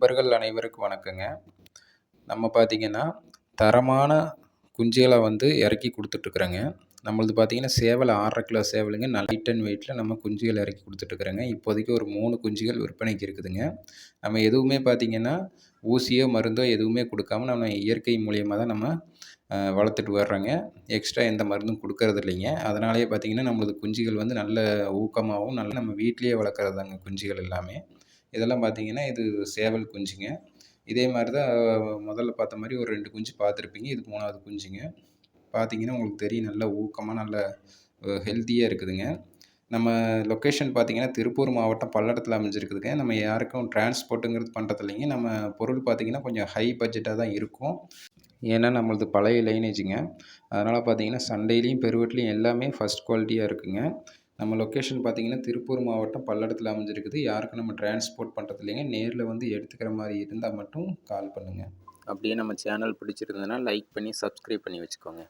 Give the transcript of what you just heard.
நண்பர்கள் அனைவருக்கும் வணக்கங்க. நம்ம பார்த்தீங்கன்னா, தரமான குஞ்சுகள வந்து இறக்கி குடுத்துட்ருக்குறேங்க. நம்மளது பார்த்தீங்கன்னா, சேவல் 1/2 கிலோ சேவலுங்க. நல்ல ஹைட் அண்ட் வெயிட்ல நம்ம குஞ்சுகள் இறக்கி குடுத்துட்ருக்குறேங்க. இப்போதைக்கு ஒரு 3 குஞ்சுகள் விற்பனைக்கு இருக்குதுங்க. நம்ம எதுவுமே பார்த்தீங்கன்னா, ஊசியோ, மருந்தோ எதுவுமே குடுக்காம நம்ம இயற்கை மூலியமா தான் நம்ம வளர்த்துட்டு வர்றோங்க. எக்ஸ்ட்ரா எந்த மருந்தும் குடுக்கறது இல்லைங்க. அதனாலேயே பார்த்தீங்கன்னா, நம்மளது குஞ்சுகள் வந்து நல்ல ஊக்கமாவும், நல்ல நம்ம வீட்லயே வளர்க்குறது தாங்க குஞ்சுகள் எல்லாமே. இதெல்லாம் பார்த்தீங்கன்னா, இது சேவல் குஞ்சுங்க. இதே மாரி தான் முதல்ல பார்த்த மாரி ஒரு 2 குஞ்சு பார்த்துருப்பீங்க. இது 3வது குஞ்சுங்க. பார்த்தீங்கன்னா, உங்களுக்கு தெரியும் நல்ல ஊக்கமா, நல்ல ஹெல்த்தியா இருக்குதுங்க. நம்ம லொக்கேஷன் பார்த்தீங்கன்னா, திருப்பூர் மாவட்டம் பல்லடத்தில அமைஞ்சிருக்குதுங்க. நம்ம யாருக்கும் டிரான்ஸ்போர்ட்டுங்கிறது பண்றதில்லைங்க. நம்ம பொருள் பார்த்தீங்கன்னா, கொஞ்சம் ஹை பட்ஜெட்டா தான் இருக்கும். ஏன்னா, நம்மளது பழைய லைனேஜுங்க. அதனால பார்த்தீங்கன்னா, சண்டையிலயும், பெருவெட்லயும் எல்லாமே ஃபர்ஸ்ட் குவாலிட்டியா இருக்குங்க. நம்ம லொக்கேஷன் பார்த்தீங்கன்னா, திருப்பூர் மாவட்டம் பல்லடத்தில அமைஞ்சிருக்குது. யாருக்கும் நம்ம டிரான்ஸ்போர்ட் பண்றது இல்லைங்க. நேர்ல வந்து எடுத்துக்கிற மாரி இருந்தா மட்டும் கால் பண்ணுங்க. அப்படியே நம்ம சேனல் பிடிச்சிருந்ததுன்னா, லைக் பண்ணி, சப்ஸ்கிரைப் பண்ணி வச்சுக்கோங்க.